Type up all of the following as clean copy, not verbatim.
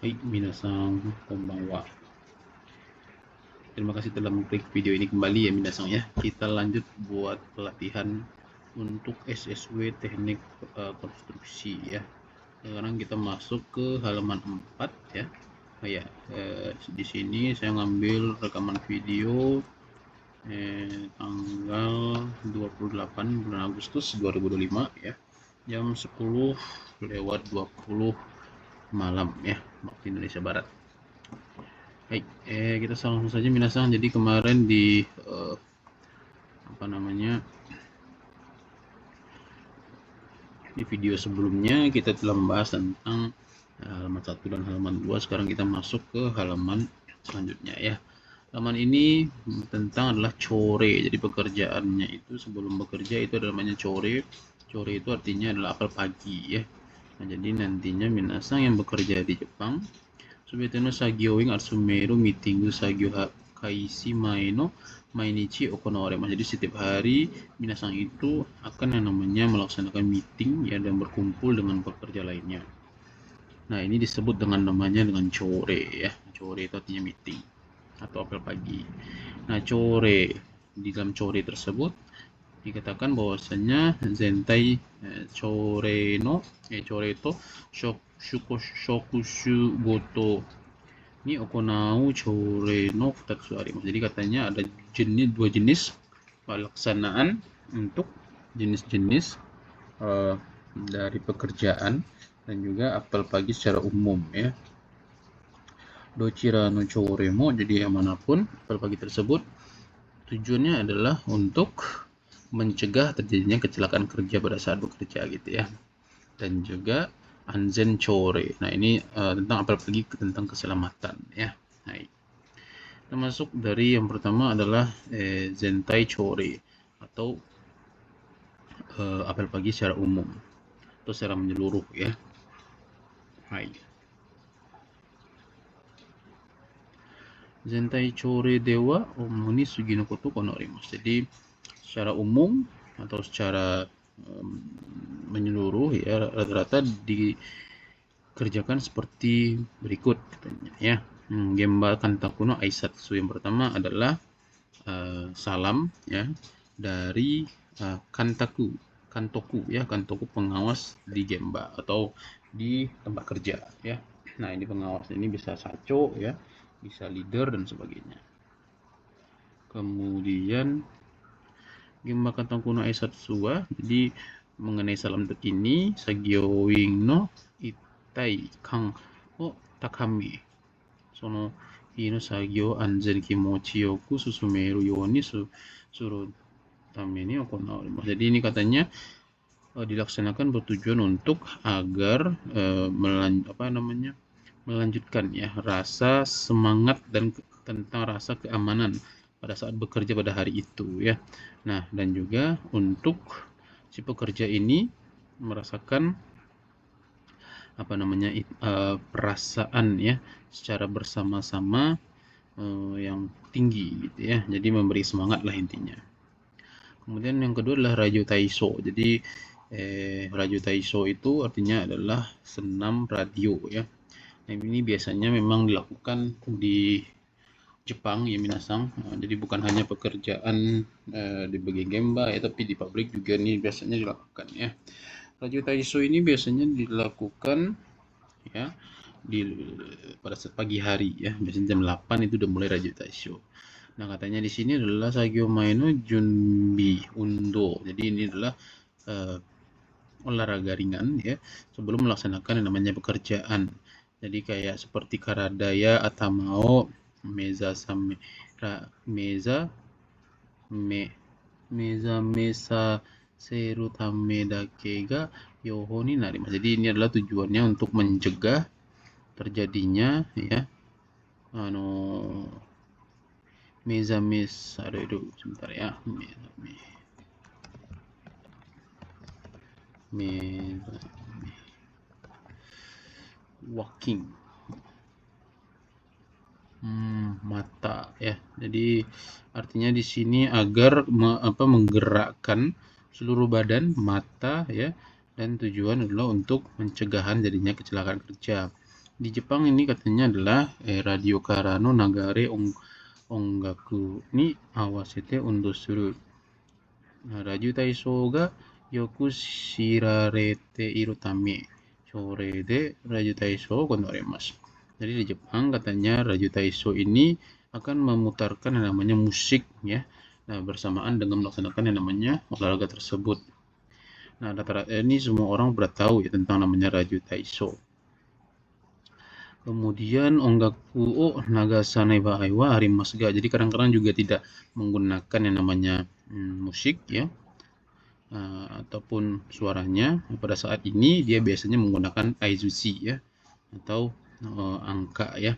Hai, minasan konbanwa. Terima kasih telah mengklik video ini kembali ya minasan ya. Kita lanjut buat pelatihan untuk SSW teknik konstruksi ya. Sekarang kita masuk ke halaman 4 ya. Di sini saya ngambil rekaman video tanggal 28 bulan Agustus 2025 ya. Jam 10:20 malam ya, waktu Indonesia Barat. Baik, kita langsung saja minasan. Jadi kemarin di di video sebelumnya kita telah membahas tentang halaman 1 dan halaman 2. Sekarang kita masuk ke halaman selanjutnya ya. Halaman ini tentang adalah core. Jadi pekerjaannya itu sebelum bekerja itu namanya core. Core itu artinya adalah apel pagi ya. Nah, jadi nantinya minasan yang bekerja di Jepang Subeteno sagyo ing Arsumeru meeting sagyo kaisi maino mainichi okonowaremasu. Jadi setiap hari minasan itu akan yang namanya melaksanakan meeting ya dan berkumpul dengan pekerja lainnya. Nah, ini disebut dengan namanya dengan core ya. Core itu artinya meeting atau apel pagi. Nah, core di dalam core tersebut dikatakan bahwasanya zentai core to shokushu goto ni okonau core no futatsu arimasu. Jadi katanya ada dua jenis pelaksanaan untuk jenis-jenis dari pekerjaan dan juga apel pagi secara umum ya. Dochira no core mo, jadi yang manapun apel pagi tersebut tujuannya adalah untuk mencegah terjadinya kecelakaan kerja pada saat bekerja gitu ya. Dan juga anzen core. Nah, ini tentang apel pagi tentang keselamatan ya. Nah, termasuk dari yang pertama adalah zentai core atau apel pagi secara umum atau secara menyeluruh ya. Hai. Zentai core dewa omuni sugi no koto kono arimasu. Jadi secara umum atau secara menyeluruh ya, rata-rata dikerjakan seperti berikut katanya ya. Gemba kantaku no aisatsu. Yang pertama adalah salam ya dari kantoku ya, kantoku pengawas di gemba atau di tempat kerja ya. Nah, ini pengawas ini bisa sacho ya, bisa leader dan sebagainya. Kemudian Gemba kantoku no aisatsu wa, jadi mengenai salam ini sagyoing no itai kan o takami sono ii no sagyo anzen kimochi yoku susumeru you ni suru tame ni okonawarimasu. Jadi ini katanya dilaksanakan bertujuan untuk agar melanjutkan ya rasa semangat dan tentang rasa keamanan pada saat bekerja pada hari itu ya. Nah, dan juga untuk si pekerja ini merasakan perasaan ya secara bersama-sama yang tinggi gitu ya. Jadi memberi semangat lah intinya. Kemudian yang kedua adalah Rajo Taiso. Jadi Rajo Taiso itu artinya adalah senam radio ya. Nah, ini biasanya memang dilakukan di Jepang ya minasan. Jadi bukan hanya pekerjaan di bagian gemba ya, tapi di pabrik juga nih biasanya dilakukan ya. Rajo Taiso ini biasanya dilakukan ya pada saat pagi hari ya, biasanya jam 8 itu udah mulai Rajo Taiso. Nah, katanya di sini adalah sagyo maino junbi undo. Jadi ini adalah olahraga ringan ya sebelum melaksanakan yang namanya pekerjaan. Jadi kayak seperti karadaya atamao meza seru tame dake ga yoho ni narimasu. Jadi ini adalah tujuannya untuk mencegah terjadinya ya sebentar ya, walking mata ya. Jadi artinya di sini agar menggerakkan seluruh badan, mata ya, dan tujuan adalah untuk pencegahan jadinya kecelakaan kerja. di Jepang ini katanya adalah radio kara no nagare ongaku ni awasete undo suru. Radio Taisho ga yoku shirarete iru tame, sore de Radio Taisho o gondoremasu. Jadi di Jepang katanya Radio Taisho ini akan memutarkan yang namanya musik ya. Nah, bersamaan dengan melaksanakan yang namanya olahraga tersebut. Nah, rata-rata ini semua orang sudah tahu ya tentang namanya Radio Taisho. Kemudian ongaku o nagasanai bahai wa arimasu ga. Jadi kadang-kadang juga tidak menggunakan yang namanya musik ya ataupun suaranya. Pada saat ini dia biasanya menggunakan aizushi ya atau angka ya.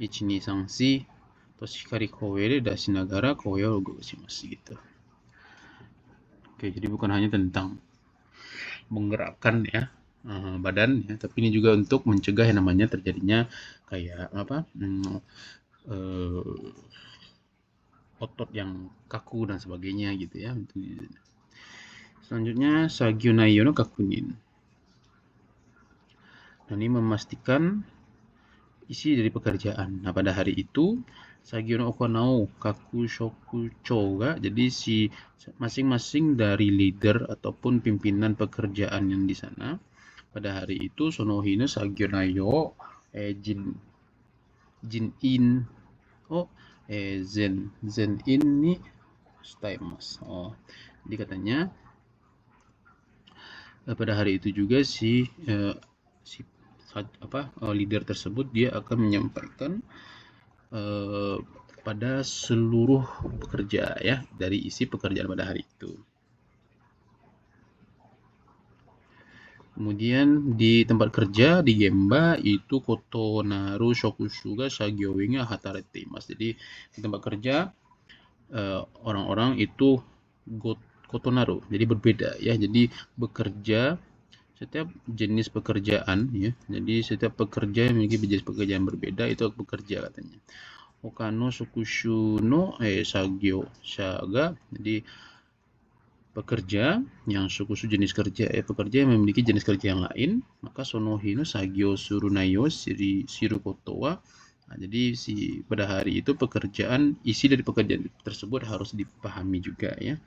1 2 3 4 toshikari koe de dashinagara koe o gogoshimasu gitu. Oke, jadi bukan hanya tentang menggerakkan ya badan ya, tapi ini juga untuk mencegah yang namanya terjadinya kayak otot yang kaku dan sebagainya gitu ya. Selanjutnya sagyo naiyo no kakunin. Nah, ini memastikan isi dari pekerjaan. Nah, pada hari itu sagyo no okonao kaku shoku ga, jadi si masing-masing dari leader ataupun pimpinan pekerjaan yang di sana pada hari itu sonohi no sagyo naiyo jin in ni shitaimasu. Jadi katanya pada hari itu juga leader tersebut dia akan menyampaikan pada seluruh pekerja ya dari isi pekerjaan pada hari itu. Kemudian di tempat kerja di Gemba itu koto naru shokushu ga shagyo ga hatarete imasu. Jadi di tempat kerja orang-orang itu koto naru, jadi berbeda ya. Jadi bekerja setiap jenis pekerjaan ya. Jadi setiap pekerja yang memiliki jenis pekerjaan berbeda itu bekerja katanya. Okano shokushu no shagyo shaga. Jadi pekerja yang shokushu jenis kerja pekerja yang memiliki jenis kerja yang lain, maka sonohi no shagyo suru naiyo shiru koto wa. Nah, jadi pada hari itu pekerjaan, isi dari pekerjaan tersebut harus dipahami juga ya.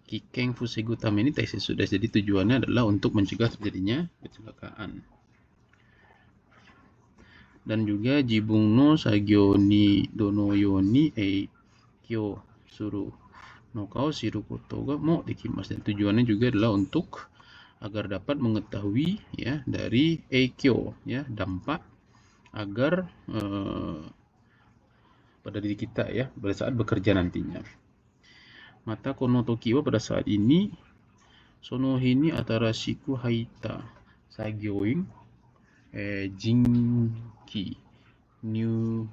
Kiken fusegu tame ni taisei sudah. Jadi tujuannya adalah untuk mencegah terjadinya kecelakaan. Dan juga jibung no sagyo ni dono yoni kyo suru no kao shiru koto ga mo dekimasu. Dan tujuannya juga adalah untuk agar dapat mengetahui ya dari eikyo ya dampak agar pada diri kita ya pada saat bekerja nantinya. Mata kono toki wa pada saat ini sonohi ni atarashiku haita sagyoin jinki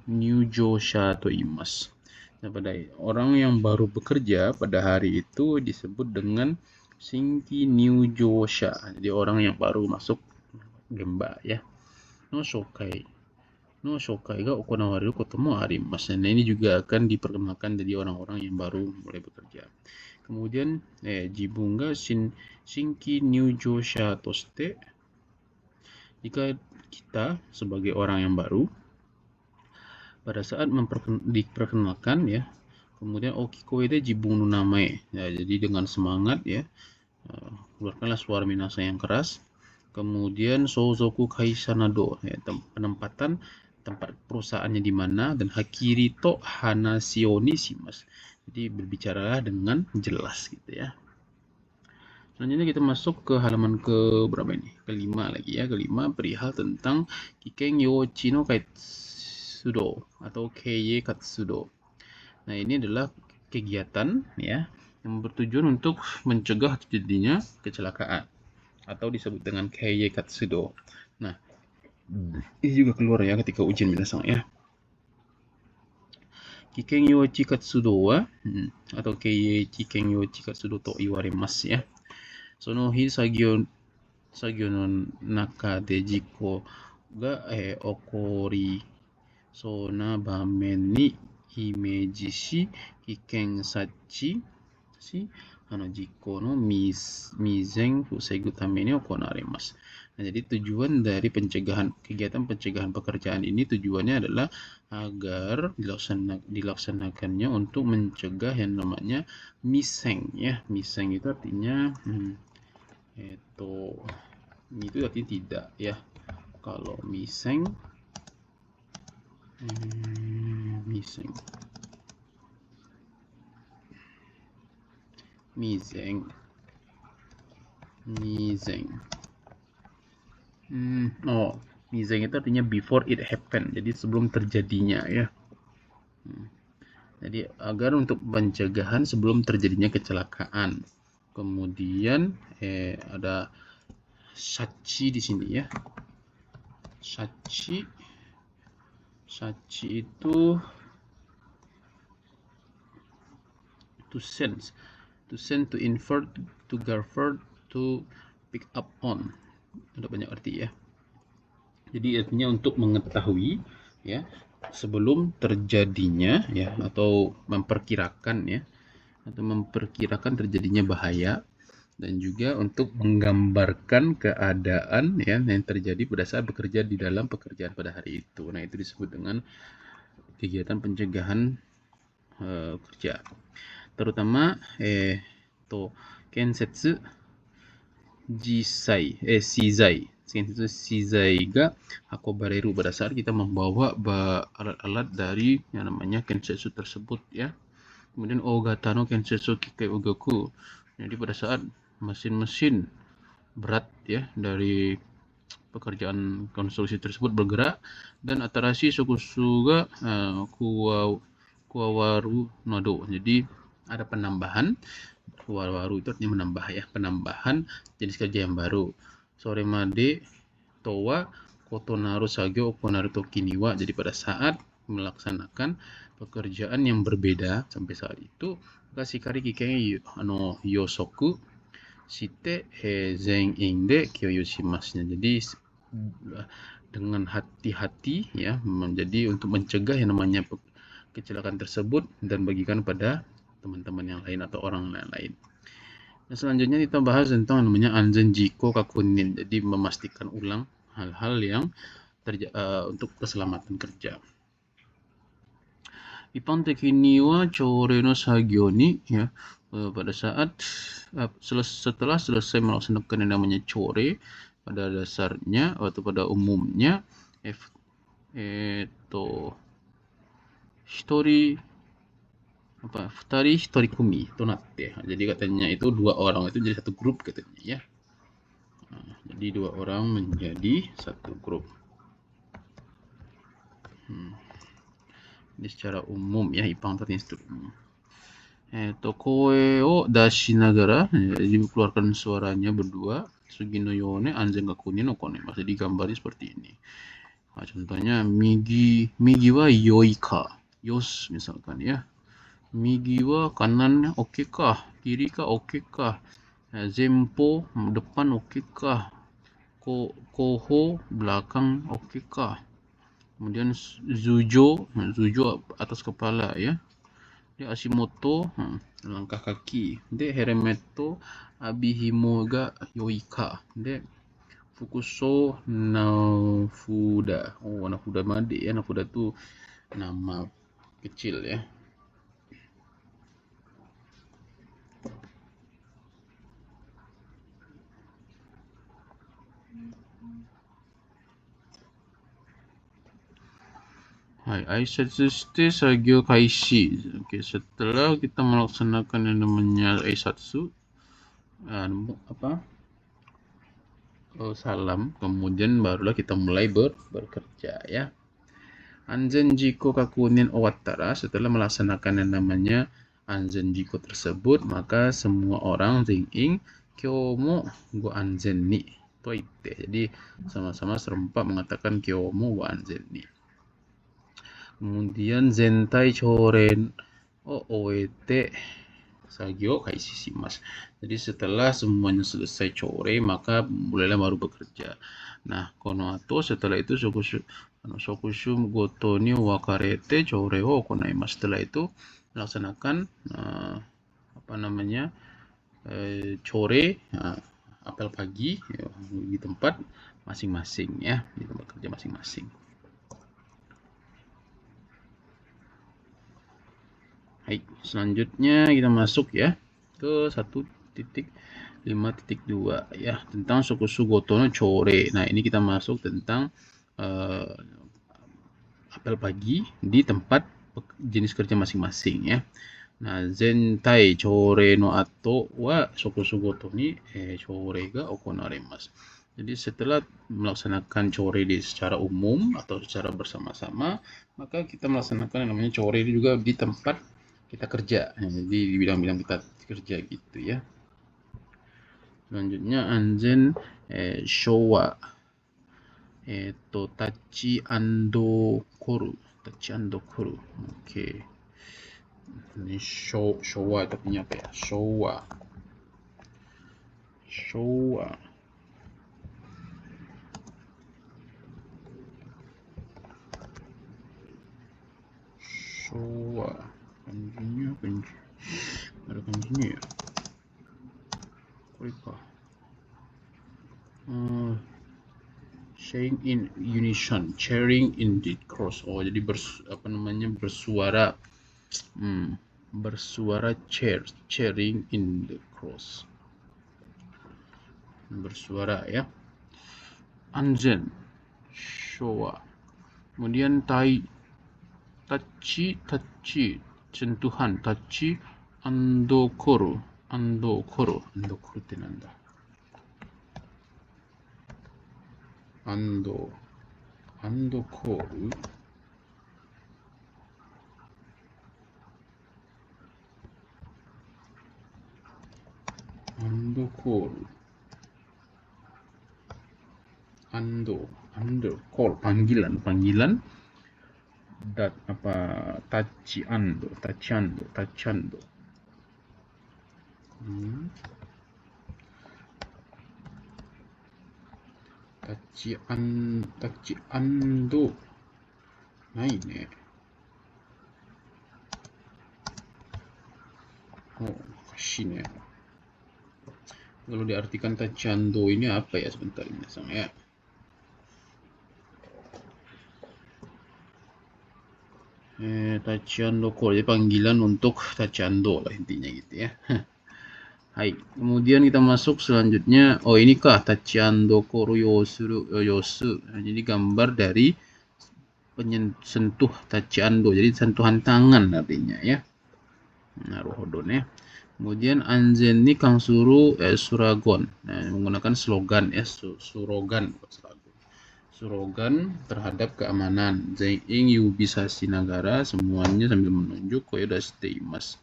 nyujosha to imasu. Nah, pada orang yang baru bekerja pada hari itu disebut dengan shinki nyujosha. Jadi orang yang baru masuk Gemba ya. No shokai ga okonawareru koto mo arimasu. Nah, ini juga akan diperkenalkan dari orang-orang yang baru mulai bekerja. Kemudian jibun ga shinki nyujosha toshite, jika kita sebagai orang yang baru pada saat diperkenalkan ya, kemudian okikoe de jibun no namae ya, jadi dengan semangat ya keluarkanlah suara minasa yang keras. Kemudian souzoku kaisha nado ya, penempatan tempat perusahaannya di mana, dan hakiri to hanashi o ni shimasu. Jadi berbicaralah dengan jelas gitu ya. Selanjutnya kita masuk ke halaman ke berapa ini? Kelima lagi ya. Kelima perihal tentang Kiken Yoichi no Katsudo atau Keiei Katsudo. Nah, ini adalah kegiatan ya yang bertujuan untuk mencegah terjadinya kecelakaan atau disebut dengan Keiei Katsudo. Nah, ini juga keluar ya ketika ujian minasang ya. Kiken Yoichi Katsudo wa atau Keiei Kiken Yoichi Katsudo to iwaremasu ya. Sono hi sagyo no naka de jiko ga okori sona bamen ni imeji shi kiken sachi shi jiko no mizen fusegu tame ni okonaremasu. Nah, jadi tujuan dari kegiatan pencegahan pekerjaan ini tujuannya adalah agar dilaksanakannya untuk mencegah yang namanya miseng ya. Miseng itu artinya itu artinya tidak ya. Kalau miseng miseng miseng itu artinya before it happen, jadi sebelum terjadinya ya. Jadi agar untuk pencegahan sebelum terjadinya kecelakaan. Kemudian ada sachi di sini ya. Sachi itu to sense, to infer, to gather, to pick up on. Ada banyak arti ya. Jadi artinya untuk mengetahui ya sebelum terjadinya ya, atau memperkirakan ya, atau memperkirakan terjadinya bahaya, dan juga untuk menggambarkan keadaan ya yang terjadi pada saat bekerja di dalam pekerjaan pada hari itu. Nah, itu disebut dengan kegiatan pencegahan kerja. Terutama kensetsu shizai. Kensetsu shizai ga hakobareru, pada saat kita membawa alat-alat dari yang namanya kensetsu tersebut ya. Kemudian ogata no kensetsu kikai ugaku. Jadi pada saat mesin-mesin berat ya dari pekerjaan konstruksi tersebut bergerak, dan atarashi sokusu ga kuwawaru nado. Jadi ada penambahan, kuwawaru itu artinya menambah ya, penambahan jenis kerja yang baru. Sore made towa kotonaru sagyo okonaru toki ni wa. Jadi pada saat melaksanakan pekerjaan yang berbeda sampai saat itu, shikari kikai yosoku shite zen-in de kyoyoshimasu. Jadi dengan hati-hati ya, menjadi untuk mencegah yang namanya kecelakaan tersebut dan bagikan pada teman-teman yang lain atau orang lain. Nah, selanjutnya kita bahas tentang namanya anzen jiko kakunin. Jadi memastikan ulang hal-hal yang untuk keselamatan kerja. Ippon teki ni wa chore no sagyo ni ya, pada saat setelah selesai melaksanakan yang namanya chore, pada dasarnya atau pada umumnya futari hitorikumi to natte. Jadi katanya itu dua orang itu jadi satu grup katanya ya. Jadi dua orang menjadi satu grup. Ini secara umum ya, Ippon tertulis umum. Koe o dashinagara, jadi mengeluarkan suaranya berdua. Sugi no yone anzen gakuni no kone. Maksudnya digambarnya seperti ini. Nah, contohnya migi wa yoi ka, yos misalkan ya. Migi wa kanan oke kah, kiri ka oke kah, zenpo depan oke kah, koho belakang oke kah. Kemudian zujo atas kepala ya. De ashimoto langkah kaki. De heremeto abihimo ga yoi ka. De fukuso nafuda. Nafuda made ya. Nafuda itu nama kecil ya. Aisatsu shite sagyo kaishi. Oke, setelah kita melaksanakan yang namanya aisatsu, salam, kemudian barulah kita mulai bekerja ya. Anzen jiko kakunin owattara, setelah melaksanakan yang namanya anzen jiko tersebut, maka semua orang zen-in kyomo go anzen ni toite. Jadi sama-sama serempak mengatakan kyomo go anzen ni. Kemudian zentai choren oete sagyo kaishi shimasu. Jadi setelah semuanya selesai chore, maka mulailah baru bekerja. Nah, konoato setelah itu sokushu goto ni wakarete chore o konaimasu. Setelah itu melaksanakan chore apel pagi ya, di tempat masing-masing ya, di tempat kerja masing-masing. Baik, selanjutnya kita masuk ya ke 1.5.2 ya, tentang Sokusu Goto no Chore. Nah, ini kita masuk tentang apel pagi di tempat jenis kerja masing-masing ya. Nah, zentai chore no ato wa Sokusu Goto ni chore ga okonaremasu. Jadi setelah melaksanakan chore di secara umum atau secara bersama-sama, maka kita melaksanakan yang namanya chore juga di tempat kita kerja. Jadi di bidang-bidang kita kerja gitu ya. Selanjutnya anzen showa tachi ando koru. Tachi ando koru. Oke. Ini showa itu artinya apa ya? Showa. Kanjinya ada kanjinya ya? Apa? Sharing in unison, sharing in the cross. Oh, jadi bersuara, bersuara sharing in the cross. Bersuara ya. Anzen, showa. Kemudian tachi, sentuhan, tachi, ando koruってなんだ? Ando koru. Call, panggilan. Dat apa? Tachi ando. Tachi ando. Nai ne. Oh, kashi ne. Kalau diartikan tachi ando ini apa ya, sebentar ini sama ya. Tachi ando call, jadi panggilan untuk tachi ando lah intinya gitu ya. Hai, kemudian kita masuk selanjutnya. Oh, ini kah tachi ando koru yosu. Nah, jadi gambar dari sentuh tachi ando, jadi sentuhan tangan artinya ya. Naruhodo ya. Kemudian anzen ni kangsuru suragon. Nah, menggunakan slogan ya, slogan terhadap keamanan. Zenin yubisasi nagara, semuanya sambil menunjuk koyoda shiteimasu,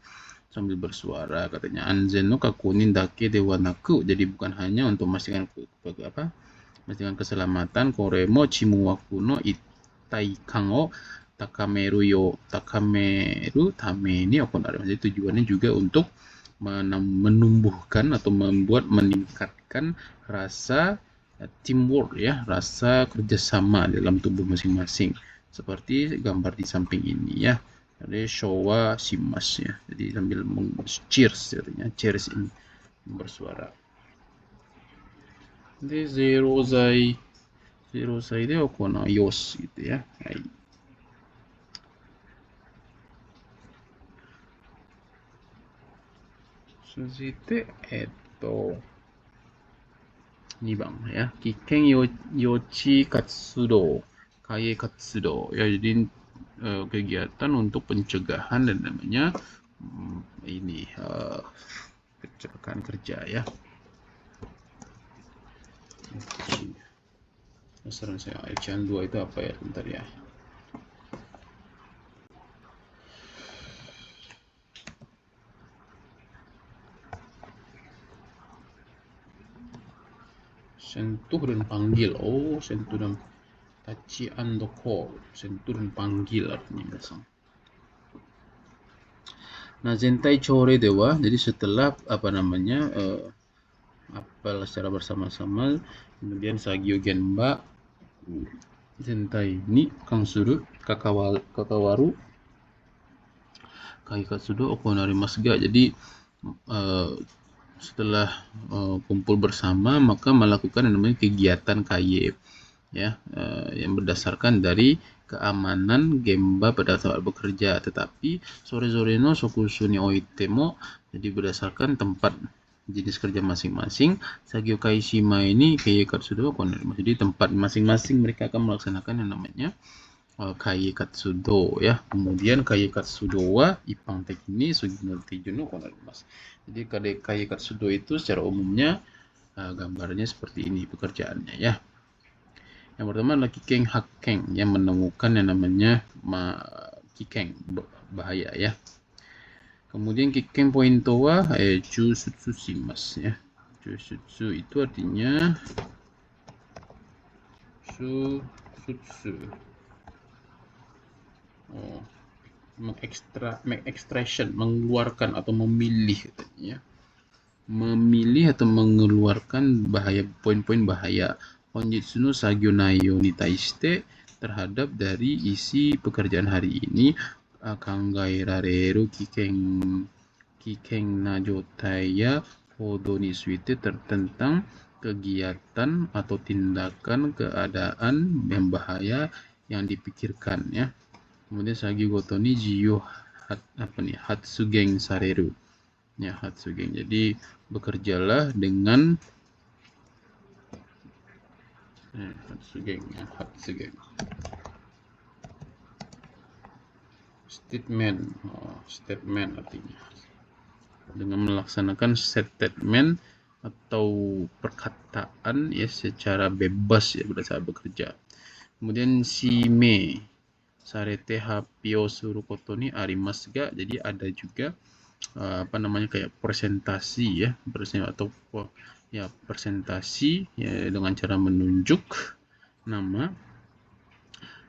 sambil bersuara katanya. Anzen no kakunin dake dewa naku, jadi bukan hanya untuk memastikan keselamatan, koremo chimuwaku no itaikan o takameru tame ni okonaru. Jadi tujuannya juga untuk menumbuhkan atau meningkatkan rasa teamwork ya, rasa kerjasama dalam tubuh masing-masing, seperti gambar di samping ini ya. Ada showa shimas ya, jadi sambil cheers artinya, cheers ini bersuara. Jadi zero zai de okona yos gitu ya. Hai. Suzite 2番ya, kiken yochi katsudo, kaye katsudo ya, jadi kegiatan untuk pencegahan dan namanya ini kecelakaan kerja ya. Saran saya Aichan 2 itu apa ya, bentar ya. Sentuh dan panggil. Oh, sentuh dan tachi ando call, sentuh dan panggil artinya biasa. Nah, zentai chore dewa, jadi setelah apel secara bersama-sama, kemudian sagyo genba zentai ni kangsuru kakawaru kai katsudo okonarimasu ga, jadi setelah kumpul bersama maka melakukan yang namanya kegiatan KY ya, yang berdasarkan dari keamanan gemba pada saat bekerja. Tetapi sore-sore no sokusu ni oitemo, jadi berdasarkan tempat jenis kerja masing-masing, sagyo kaishima ini kei katsudo konarimasu. Jadi tempat masing-masing mereka akan melaksanakan yang namanya kai katsudo ya. Kemudian kai katsudo wa ipang tekini sugino tejuno konarimasu. Jadi kai katsudo itu secara umumnya gambarnya seperti ini pekerjaannya ya. Yang pertama adalah kikeng hakkeng yang menemukan yang namanya kikeng bahaya ya. Kemudian kikeng pointo wa chusutsu shimasu ya. Chusutsu itu artinya susutsu. Extraction, mengeluarkan atau memilih katanya. Memilih atau mengeluarkan bahaya, poin-poin bahaya. Honjitsu no sagyo naiyo ni taishite, terhadap dari isi pekerjaan hari ini, kangairareru kikeng na jotai ya hodo ni suite, tentang kegiatan atau tindakan keadaan yang bahaya yang dipikirkan ya. Kemudian sagi goto ni jiyo hatsugeng sareru ya, hatsugeng. Jadi bekerjalah dengan hatsugeng ya, hatsugeng statement artinya dengan melaksanakan statement atau perkataan ya secara bebas ya pada saat bekerja. Kemudian shime sarete happyo suru koto ni arimasu ga, jadi ada juga kayak presentasi ya, atau ya presentasi ya dengan cara menunjuk nama.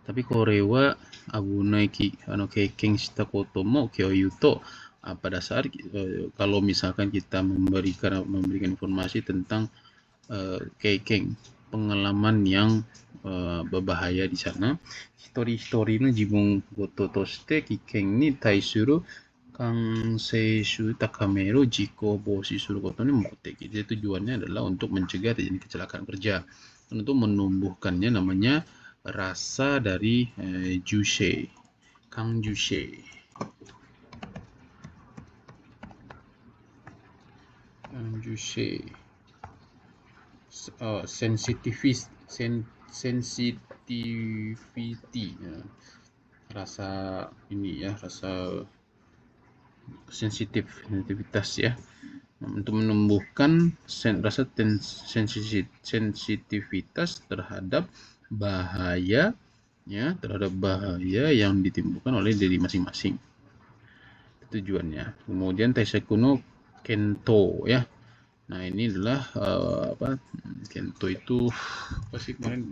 Tapi korewa abunai keiken shita koto mo kyoyu to, pada saat kalau misalkan kita memberikan informasi tentang keiken, pengalaman yang berbahaya di sana, hitori no jibun goto toshite keiken ni taisuru kanseishu takameru jiko boshi suru koto ni mokuteki. Jadi tujuannya adalah untuk mencegah terjadi kecelakaan kerja dan untuk menumbuhkannya namanya rasa dari jusei, kang jusei. Sensitivity ya. Rasa ini ya, rasa sensitivitas ya, untuk menumbuhkan rasa sensitivitas terhadap bahaya ya, terhadap bahaya yang ditimbulkan oleh diri masing-masing. Tujuannya. Kemudian Taisaku no Kento ya. Nah, ini adalah Kento itu apa sih kemarin?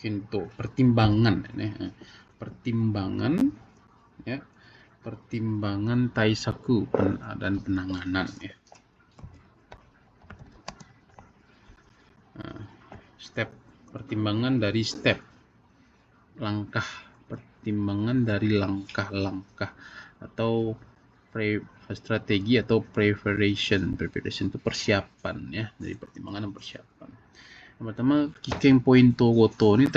Kento, pertimbangan ya. Pertimbangan Taisaku dan penanganan ya. Step, pertimbangan dari step, langkah, pertimbangan dari langkah-langkah atau strategi atau preparation itu persiapan ya, dari pertimbangan dan persiapan. Yang pertama kikeng pointo goto ini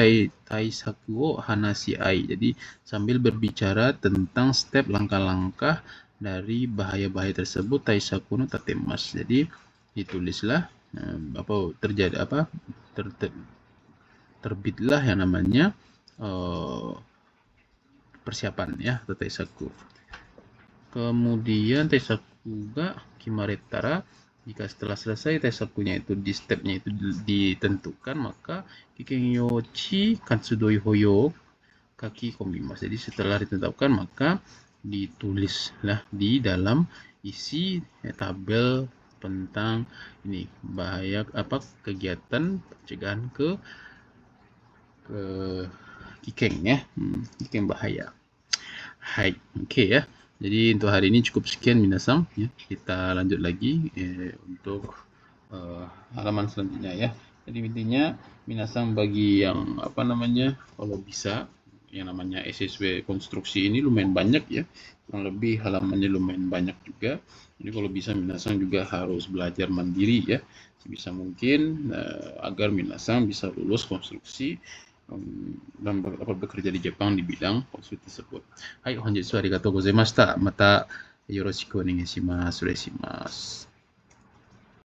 taisaku wo hanashi ai, jadi sambil berbicara tentang step langkah-langkah dari bahaya-bahaya tersebut, taisaku no tatemasu, jadi ditulislah terbitlah yang namanya persiapan ya, atau taisaku. Kemudian taisaku ga kimaretara, jika setelah selesai taisakunya itu di stepnya itu ditentukan, maka kikeng yochi katsudoi hoyo kaki komimasu. Jadi setelah ditentukan maka ditulislah di dalam isi tabel tentang ini bahaya kegiatan pencegahan ke kikeng ya, kikeng bahaya. Hai, oke ya. Jadi untuk hari ini cukup sekian minasang ya. Kita lanjut lagi untuk halaman selanjutnya ya. Jadi intinya minasang bagi yang kalau bisa yang namanya SSW konstruksi ini lumayan banyak ya, kurang lebih halamannya lumayan banyak juga. Jadi kalau bisa minasang juga harus belajar mandiri ya, sebisa mungkin agar minasang bisa lulus konstruksi dan bekerja di Jepang di bidang konstruksi tersebut. Hai, honjitsu arigatou gozaimashita. Mata yoroshiku onegai shimasu.